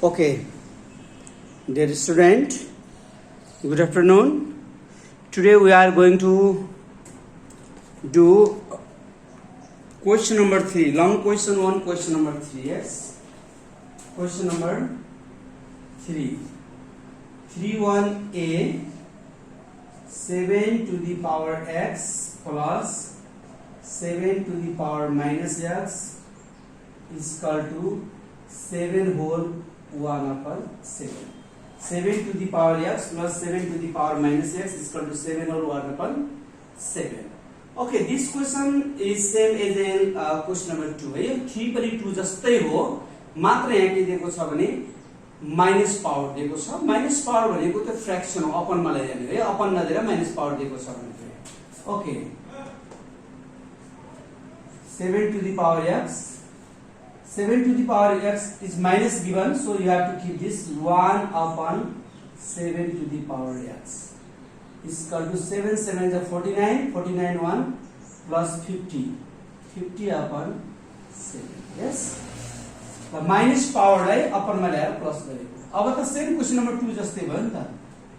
Okay, dear student, good afternoon. Today we are going to do question number 3. Long question 1, question number 3. Yes. Question number 3. 31a 7 to the power x plus 7 to the power minus x is equal to 7 whole 1 upon 7. 7 to the power x plus 7 to the power minus x is equal to 7 whole 1 upon 7. Okay, this question is same as in question number 2. है 3 पनि 2 जस्तै हो, मात्र यहाँ के दिएको छ भने माइनस पावर दिएको छ. माइनस पावर भनेको त फ्र्याक्सन हो, अपनमा ल्याइदिने है, अपन नदिएर माइनस पावर दिएको छ भने. Okay, 7 to the power x, 7 to the power x is minus given, so you have to keep this 1 upon 7 to the power x is equal to 7 7 is 49, 49 1 plus 50, 50 upon 7. Yes, the minus power लाई अपन मा ल्याएर plus गरेको. अब त same question number 2 जस्तै भयो नि त.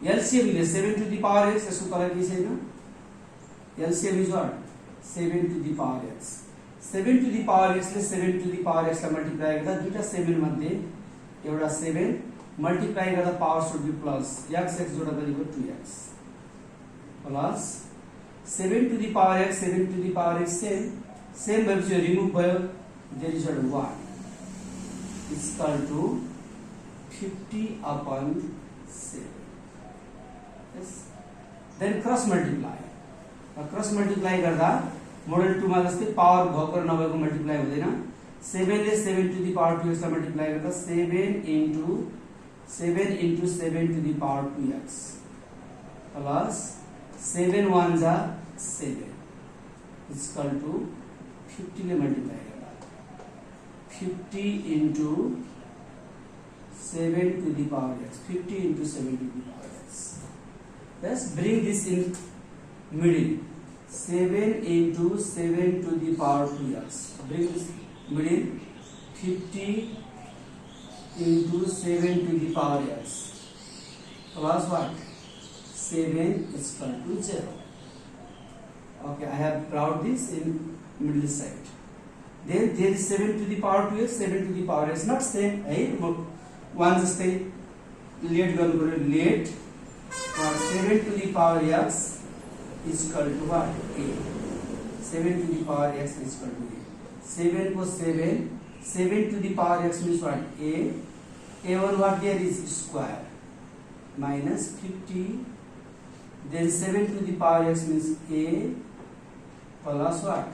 LCM ले 7 to the power x, यसको तल के छैन. LCM is what 7 to the power x. 7 to the power x ले 7 to the power x lie multiply गर्दा दुईटा 7 मध्ये एउटा 7 मल्टिप्लाई गर्दा power should be plus x x जोडा गरेको 2x plus 7 to the power x, 7 to the power x same भएपछि remove भयो, there is 1 is equal to 50 upon 7. Yes, then cross multiply. Cross multiply गर्दा model 2 मा जस्तै power भएको र नभएको multiply हुँदैन. 7 ले 7 to the power 2x lie multiply गर्दा 7 into 7 to the power 2x plus 7 1 जा 7 is equal to 50 ले मल्टिप्लाई गर्दा 50 into 7 to the power x, 50 into 7 to the power x. Let's bring this in middle. 7 into 7 to the power 2x. Bring this middle. 50 into 7 to the power x plus what? 7 is equal to 0. Okay, I have brought this in middle side. Then there is 7 to the power 2x, 7 to the power x. Not same. Hey, one just say late गर्नु पर्यो, late or 7 to the power x is equal to what? A. 7 to the power x is equal to A. 7 को 7 to the power x means what? A. A1 what there is square minus 50. Then 7 to the power x means A plus what?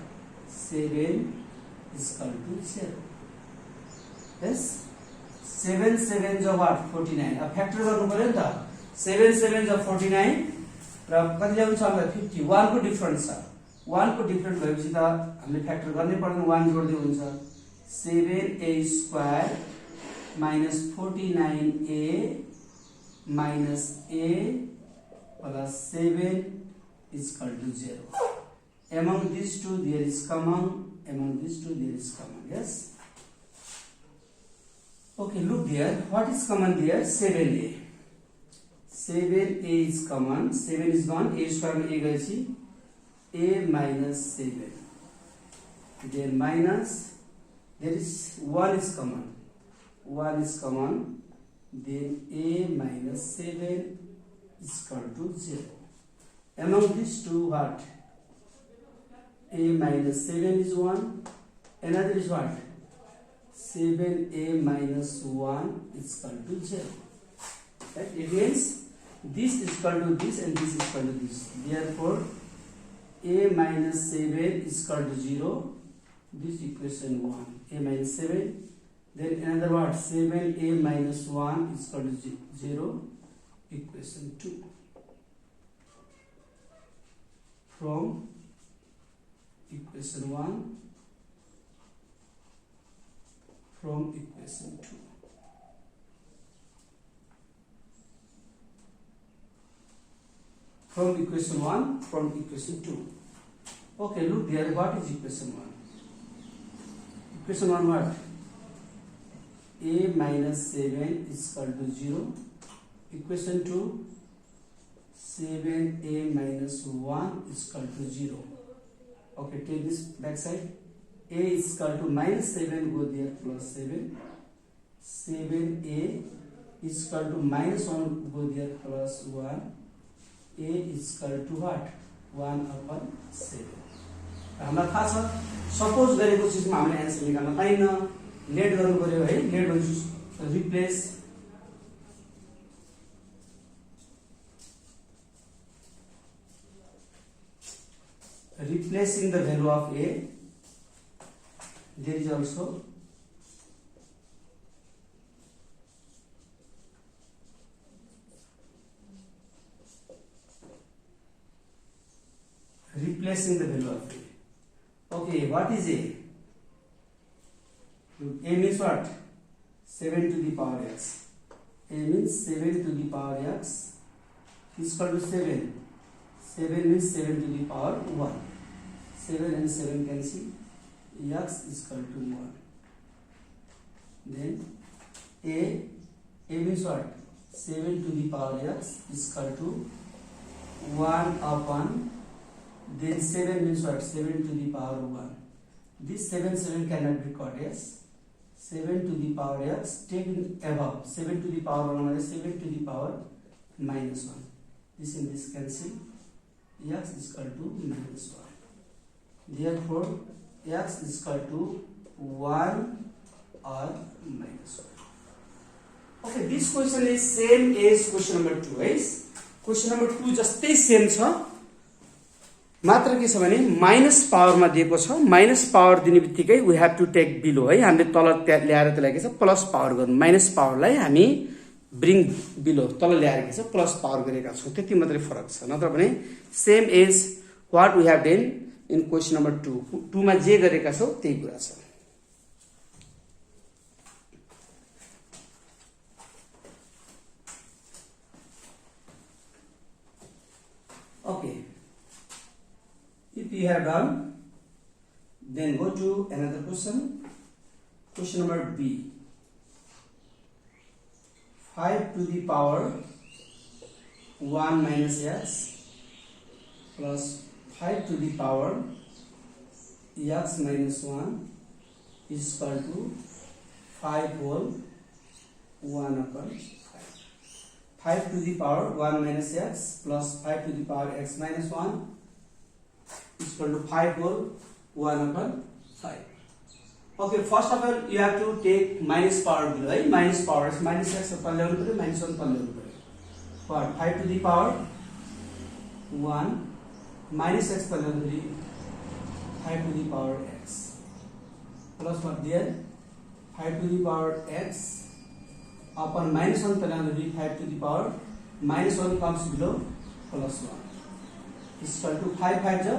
7 is equal to 0. Yes? 7 7 is what? 49. अब factor गर्नु पर्यो नि त. 7 7 is 49 र कति ल्याउँछ हामीलाई 50. 1 को डिफरेन्स छ. 1 को डिफरेन्स भएपछि त हामीले फ्याक्टर गर्नै पर्दैन, 1 जोड्दै हुन्छ. 7a square minus 49a minus a plus 7 is equal to 0. Among these two there is common. Among these two there is common. Yes. Okay, look there. What is common there? 7a. 7a is common. 7 is gone. A square में a गएपछि a minus 7. Then minus there is 1 is common. 1 is common. Then a minus 7 is equal to 0. Among these two, what? A minus 7 is 1. Another is what? 7a minus 1 is equal to 0. Right? It means this is equal to this and this is equal to this. Therefore, a minus 7 is equal to 0. This equation 1. A minus 7. Then another what? 7a minus 1 is equal to 0. Equation 2. From equation 1. From equation 2. From equation 1, from equation 2. Okay, look there, what is equation 1? Equation 1 what? a minus 7 is equal to 0. Equation 2, 7a minus 1 is equal to 0. Okay, take this back side. A is equal to minus 7, go there, plus 7. 7a is equal to minus 1, go there, plus 1. A is equal to what? 1 upon 7. हामीलाई थाहा छ suppose गरेको चीजमा हामीले answer निकाल्न pine, late गर्नु पर्यो है। Late भन्छु replace replacing the value of a, there is also replacing the value of a. Okay, what is a? A means what? 7 to the power x. A means 7 to the power x is equal to 7. 7 means 7 to the power 1. 7 and 7 cancel. X is equal to 1. Then a means what? 7 to the power x is equal to 1 upon, then 7 means what? 7 to the power 1. This 7 cannot be caught as 7 to the power x taken above. 7 to the power 1 is 7 to the power minus 1. This and this cancel. X is equal to minus 1. Therefore, x is equal to 1 or minus 1. Okay, this question is same as question number 2. Right? Question number 2 जस्तै same छ, मात्र के छ भने minus पावरमा दिएको छ। Minus power दिने बित्तिकै we have to take below है। हामीले तल ल्याएर त्यसलाई के छ प्लस पावर गर्नु। माइनस पावरलाई हामी ब्रिङ बिलो तल ल्याएर के छ प्लस पावर गरेका छौं, त्यति मात्रै फरक छ। नत्र भने same as what we have done in question number 2। 2 मा जे गरेका छौं त्यही कुरा छ। Okay, if you have done, then go to another question. Question number B. 5 to the power 1 minus x plus 5 to the power x minus 1 is equal to 5 whole 1 upon 5. 5 to the power 1 minus x plus 5 to the power x minus 1 is equal to 5 whole 1 upon 5. Okay, first of all you have to take minus power below, right? Minus power is minus x upon level पर minus 1 upon level पर। What? 5 to the power 1 minus x upon level 5 to the power x plus what there 5 to the power x upon minus 1 upon level 5 to the power minus 1 comes below plus 1 is equal to 5 5 जा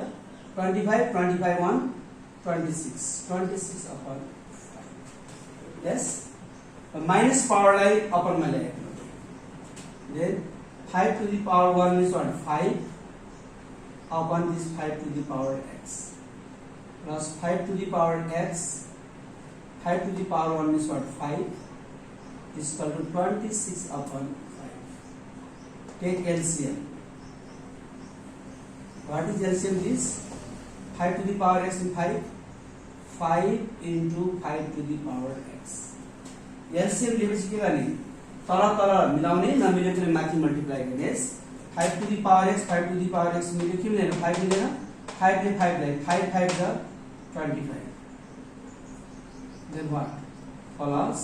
25 25 1 26 upon 5. Yes, minus power लाई upon में ले। Then 5 to the power 1 is what? 5 upon this 5 to the power x plus 5 to the power x 5 to the power 1 is what? 5 is equal to 26 upon 5. Take LCM. What is LCM? This 5 to the power x and 5 into 5 to the power x. LCM लिएपछि के गर्ने? तल मिलाउने, नमिले त्यसले माथि multiply गर्ने। 5 to the power x 5 to the power x मिल्यो, के मिलेन? 5 मिलेन। 5 ले 5 लाई 5 5 जा 25. Then what? Plus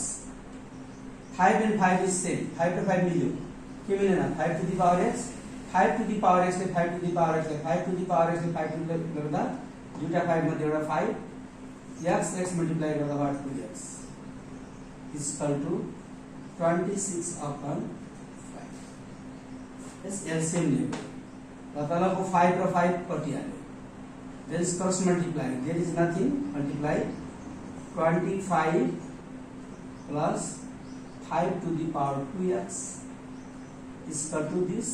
5 and 5 is same. 5 to 5 मिल्यो, के मिलेन? 5 to the power x 5 to the power x ले 5 to the power x ले 5 to the power x ले 5 to the गर्दा दुईटा 5 मध्ये एउटा 5 x मल्टिप्लाई गर्दा what 2x is equal to 26 upon 5. Yes, LCM ले र तलको 5 र 5 कटिहाल्यो। Then cross multiply, there is nothing, multiply 25 plus 5 to the power 2x is equal to this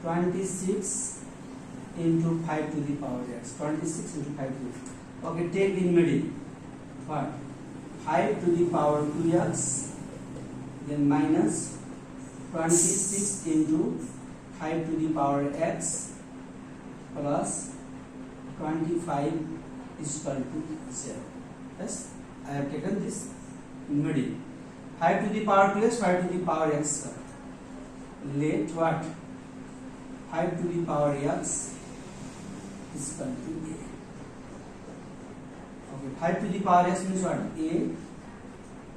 26 into 5 to the power x. 26 into 5 to the, okay, take in middle. What? 5 to the power 2x, then minus 26 into 5 to the power x plus 25 is equal to 0. Yes, I have taken this middle. 5 to the power 2x, 5 to the power x. Let what? 5 to the power x is equal to a. Okay, 5 to the power x means what?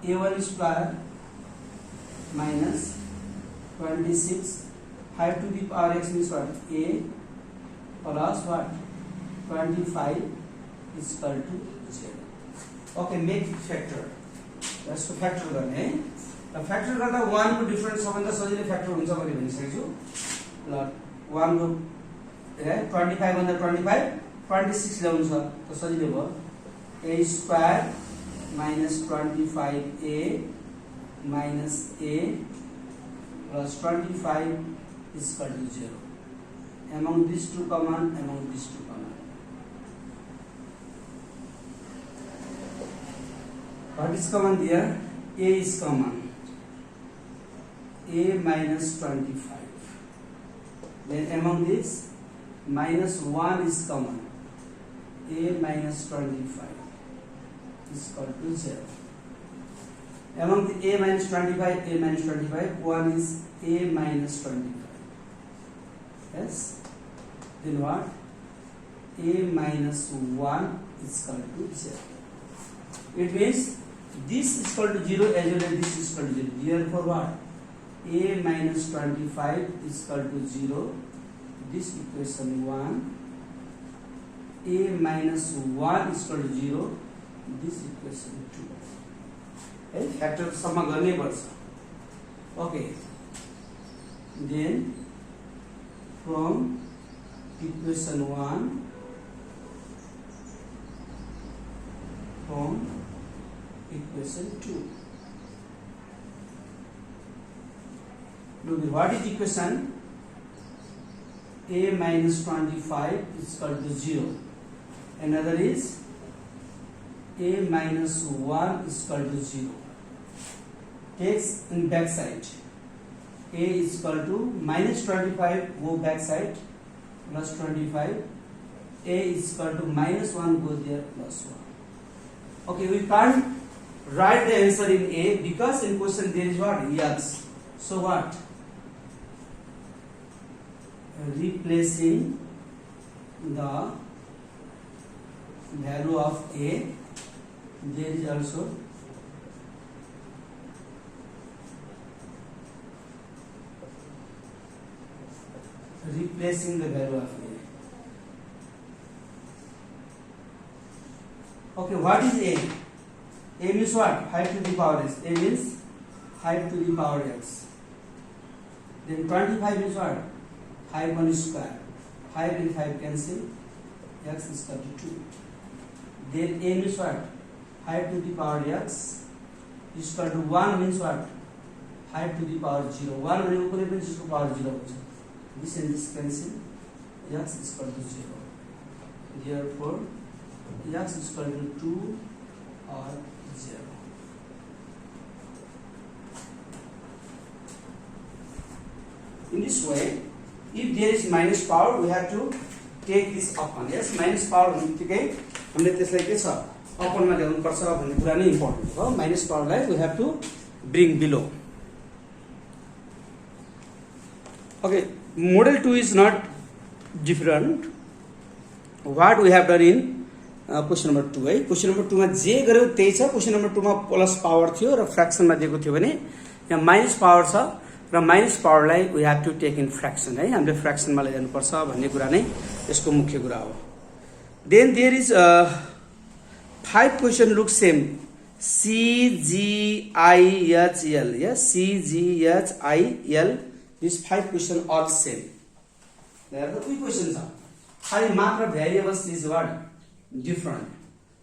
A1 square minus 26. 5 to the power x means what? A plus what? 25 is equal to 0. Okay, make factor. That's to factor गर्ने. र factor गर्दा 1 को difference सबभन्दा सजिलै factor हुन्छ मैले भनिसकेछु। ल 1 को 25 भन्दा 25 26 ल्याउनु छ त सजिलै भयो। a square minus 25a minus a plus 25 is equal to 0. Among these two common, among these two common. What is common there? A is common. A minus 25. Then among this, minus 1 is common. A minus 25 is equal to 0. Among the a minus 25, a minus 25, 1 is a minus 25. Yes? Then what? A minus 1 is equal to 0. It means this is equal to 0 as well as this is equal to 0. Therefore what? A minus 25 is equal to 0. This equation 1. A minus 1 is equal to 0. This equation 2. Okay? Factor सम्म गर्नै पर्छ. Okay. Then from equation 1 from equation 2. Look, what is equation? A minus 25 is equal to 0. Another is a minus 1 is equal to 0. Takes in back side. A is equal to minus 25, go back side, plus 25. A is equal to minus 1, go there, plus 1. Okay, we can't write the answer in A because in question there is what? X. So what? Replacing the value of A, there is also replacing the value of A. Okay, what is A? A means what? 5 to the power x. A means 5 to the power x. Then 25 means what? 5 1 square. 5 and 5 cancel. X is equal to 2. Then A means what? 5 to the power x is equal to 1 means what? 5 to the power 0. 1 when you put it to power 0. This and this cancel. X is equal to 0. Therefore, x is equal to 2 or 0. In this way, if there is minus power, we have to take this upon. Yes, minus power भन्नेबित्तिकै हामीले त्यसलाई के छ अपनमा ल्याउनु पर्छ भन्ने कुरा नै important हो. माइनस पावरलाई we have to bring below. Okay, model 2 is not different. What we have done in question number 2 है. क्वेशन नम्बर 2 मा जे गर्यो त्यही छ. क्वेशन नम्बर 2 मा प्लस पावर थियो र फ्र्याक्सनमा दिएको थियो भने यहाँ माइनस पावर छ र माइनस पावरलाई we have to take in fraction है. हामीले फ्र्याक्सनमा ल्याउनु पर्छ भन्ने कुरा नै यसको मुख्य कुरा हो. Then there is 5 question look same. C G I H L. Yes, C G H I L. These 5 questions all same. There are the 3 questions. High marker variables is what? Different.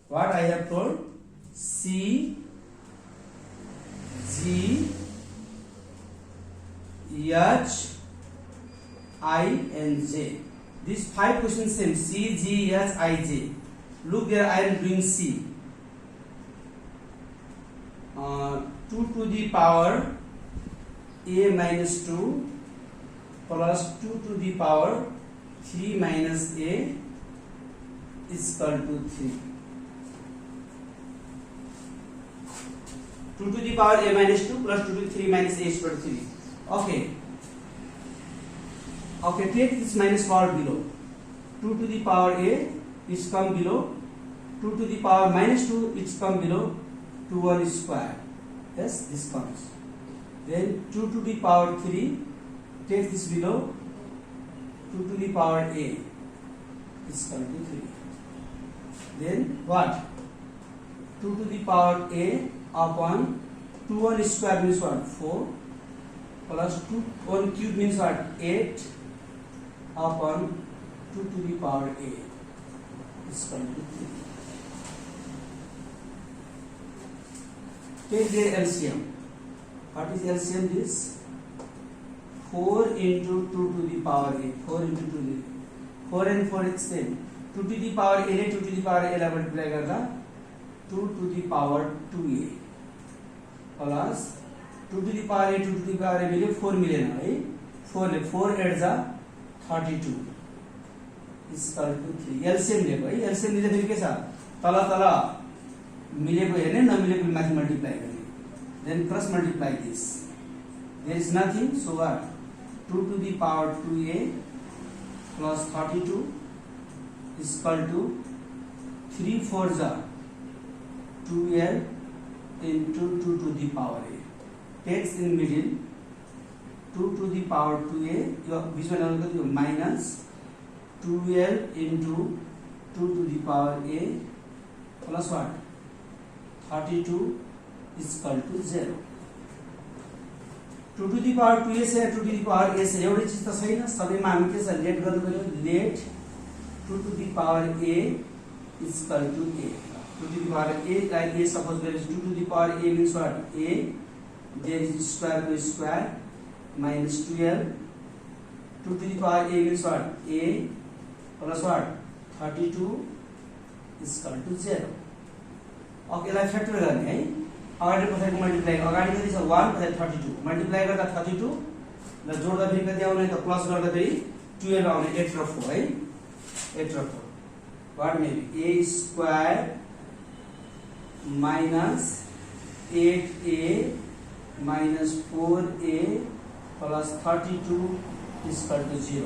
What I have told? C G H I and J. These 5 questions same. C G H I J. Look there, I am doing C. 2 to the power a minus 2 plus 2 to the power 3 minus a is equal to 3. 2 to the power a minus 2 plus 2 to the 3 minus a is equal to 3. Okay, take this minus power below. 2 to the power a is come below, 2 to the power minus 2 is come below, 2 1 square. Yes, this comes. Then 2 to the power 3, take this below, 2 to the power a is equal to 3. Then what? 2 to the power a upon 2 1 square means what? 4 plus 2 1 cube means what? 8 upon 2 to the power a is equal to 3. Take the LCM. What is LCM? This 4 into 2 to the power a. 4 into 2 to the 4 and 4 is same. 2 to the power a 2 to the power a multiply करना 2 to the power 2a plus 2 to the power a 2 to the power a मिले 4 मिले ना भाई 4 adds a 32 is equal to 3. LCM ले भाई LCM ले फिर कैसा तला मिले को है ना मिले को मैथ मल्टीप्लाई करेंगे. Then cross multiply this. There is nothing, so what? 2 to the power 2a plus 32 is equal to 3 4s are 12 into 2 to the power a. Takes in middle 2 to the power 2a, which one is minus 12 into 2 to the power a plus what? 32 is equal to 0. 2 to the power 2a से 2 to the power a से एउटै चीज त छैन. सबैमा हामी के छ लेट गर्नु पर्यो. Let 2 to the power a is equal to a. 2 to the power a like a suppose there is 2 to the power a means what? A, there is square to square minus 12. 2 to the power a means what? A plus what? 32 is equal to 0. Okay, यसलाई factor गर्ने है. अगाडि पछाडि multiply अगाडि कति छ 1 पछाडि 32 multiply गर्दा 32 र जोड्दा फेरि कति आउने त प्लस गर्दा फेरि 12 आउने 8 र 4 है 8 र 4 what may be a square minus 8a minus 4a plus 32 is equal to 0.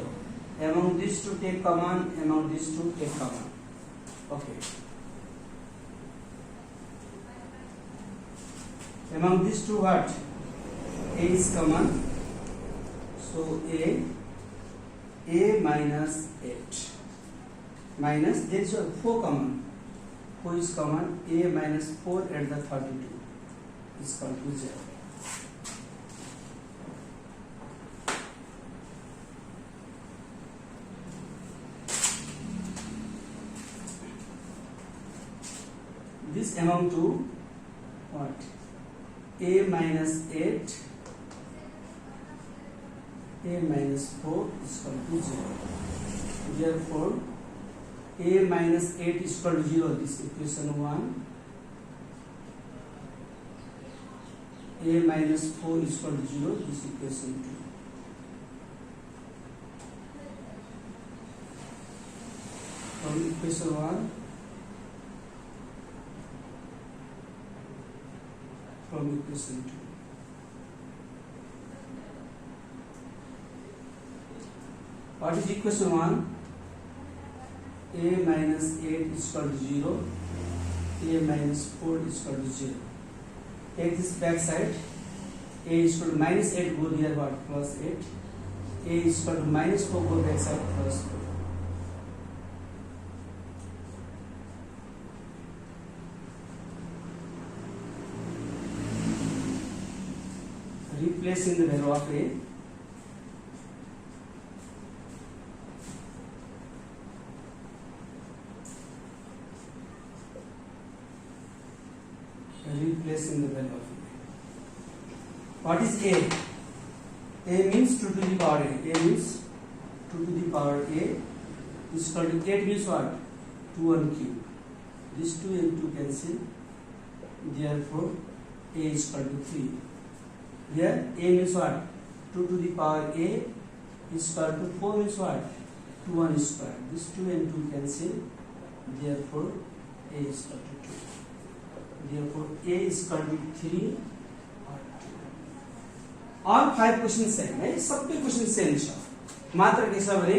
Among these two take common, among these two take common. Okay. Among these two what? A is common. So a minus 8 minus there is 4 common. 4 is common. A minus 4 at the 32 is equal to 0. This amount to what? A minus 8 a minus 4 is equal to 0. Therefore a minus 8 is equal to 0. This equation 1. A minus 4 is equal to 0. This equation 2. From equation 1. From equation 2. What is equation 1? A minus 8 is equal to 0. A minus 4 is equal to 0. Take this back side. A is equal to minus 8 go here what? Plus 8. A is equal to minus 4 go back side plus 4. Replacing the value of a. Replacing the value of a. What is a? A means 2 to the power a. A means 2 to the power a is equal to 8 means what? 2 1 cube. This 2 and 2 cancel. Therefore a is equal to 3. Here a means what? 2 to the power a is equal to 4 means what? 2 1 square. This 2 and 2 cancel. Therefore a is equal to 2. Therefore a is equal to 3 or 2. All 5 questions same है. सबै question same छ. मात्र के छ भने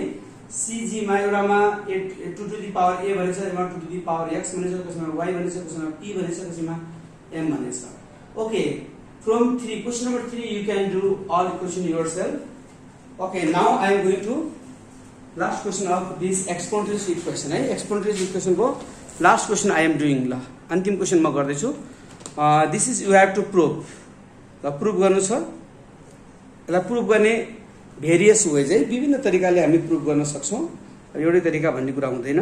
CG मा एउटामा 2 to the power a भनेछ, यसमा 2 to the power x भनेछ, कसैमा y भनेछ, कसैमा p भनेछ, कसैमा m भनेछ. Okay, from 3 question number 3 you can do all the question yourself. Okay, now I am going to last question of this exponential equation है. Exponential equation को last question I am doing ल. अन्तिम question म गर्दै छु. This is you have to prove. ल proof गर्नु छ. यसलाई प्रुफ गर्ने भेरियस वेज है, विभिन्न तरिकाले हामी प्रुफ गर्न सक्छौं. एउटै तरिका भन्ने कुरा हुँदैन.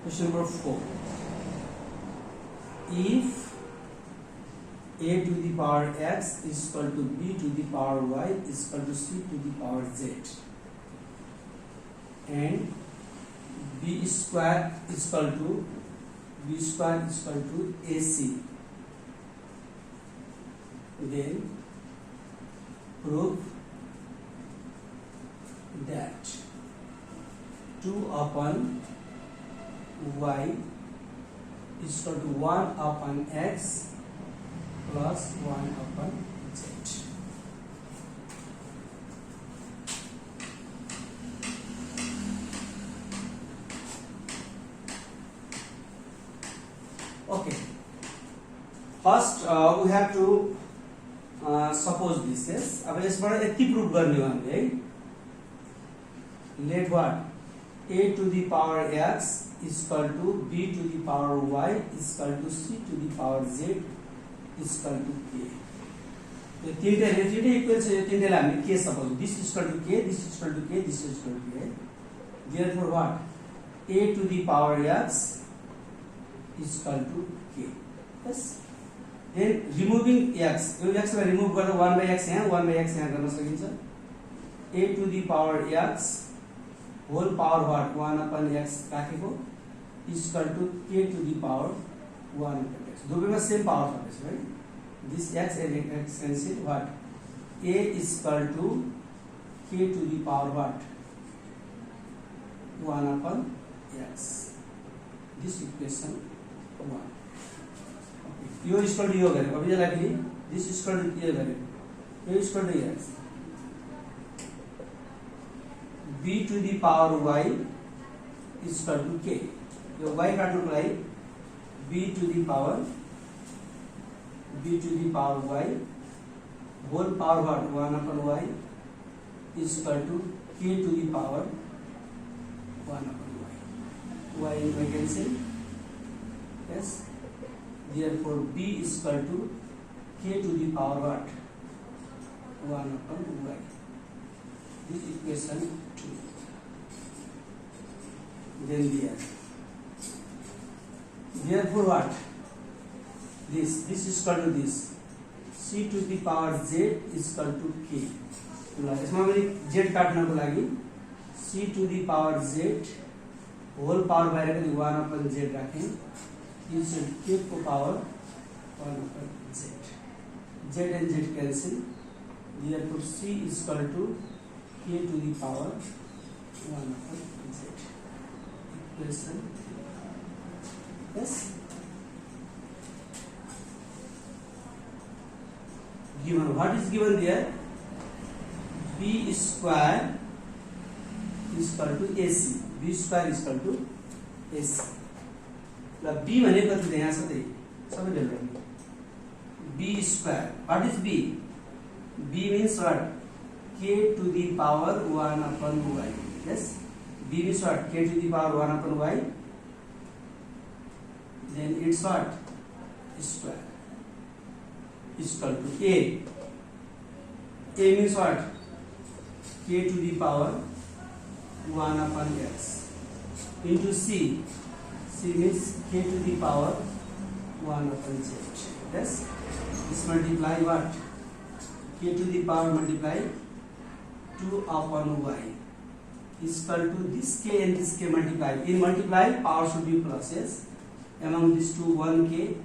Question number 4. If a to the power x is equal to b to the power y is equal to c to the power z and b square is equal to ac, then prove that 2 upon y is equal to 1 upon x plus 1 upon z. Okay. First we have to suppose this. Yes. अब यसबाट यति proof गर्ने हो हामीले है. Let what a to the power x is equal to b to the power y is equal to c to the power z is equal to k. यो तीनटा equal छ. यो तीनटालाई हामीले के suppose this is equal to k, this is equal to k, this is equal to k. Therefore what a to the power x is equal to k. Yes. Then removing x, yo x lie remove गर्दा 1 by x यहाँ 1 by x यहाँ गर्न सकिन्छ. a to the power x whole power what 1 upon x राखेको is equal to k to the power 1 upon x. दुवैमा same power छ है. This x and x cancel. What a is equal to k to the power what 1 upon x. This equation 1. Okay. यो equal to यो गरे. अब यसलाई फेरि this is equal to यो गरे. यो is equal to x. b to the power y is equal to k. Yo y काट्नुको लागि b to the power y whole power what 1 upon y is equal to k to the power 1 upon y. Y and y cancel. Yes. Therefore b is equal to k to the power what 1 upon y. This equation 2. Then there. Therefore what? This is equal to this. C to the power z is equal to k. यसमा पनि z काट्नको लागि c to the power z whole power बाहिर पनि 1 upon z राखेँ. This is k को power 1 upon z. Z and z cancel. Therefore c is equal to k to the power 1 upon z. Equation. Yes. Given what is given there? B square is equal to AC. B square is equal to AC. ल B भनेको कति छ यहाँ सधैँ सबै develop. B square. What is B? B means what? K to the power 1 upon y. Yes. B means what? K to the power 1 upon y. Then it's what? Square. Is equal to A. A means what? K to the power 1 upon x. into c. C means k to the power 1 upon z. Yes, this multiply what? K to the power multiply 2 upon y is equal to this k and this k multiply. In multiply, power should be plus. Yes, among these two, 1k,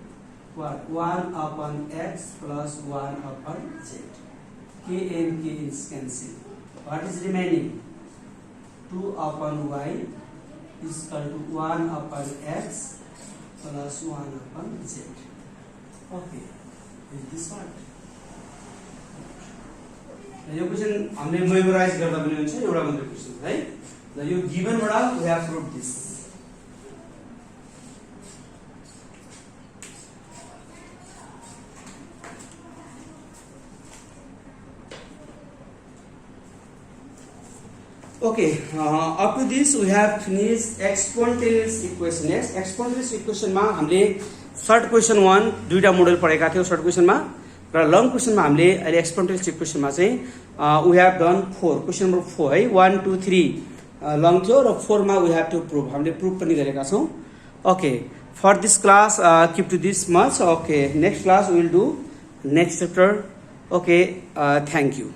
what? 1 upon x plus 1 upon z. K and k is cancelled. What is remaining? 2 upon y is equal to 1 upon x plus 1 upon z. Okay, is this what? यो question हामीले memorize गर्दा पनि हुन्छ, एउटा मात्रै question है। ल यो गिभनबाट we have prove this. Okay, up to this we have finished exponential equation. Yes, exponential equation मा हामीले शॉर्ट क्वेशन 1 दुईटा मोडल पढेका थियौ शॉर्ट क्वेशन मा, र लङ क्वेशन मा हामीले अहिले एक्सपोनेन्शियल इक्वेसन मा चाहिँ we have done 4 question number 4 है। 1 2 3 लङ थियो र 4 मा वी हैव टु प्रूभ, हामीले प्रूभ पनि गरेका छौं। Okay, for this class keep to this much. Okay, next class we will do next chapter. Okay, thank you.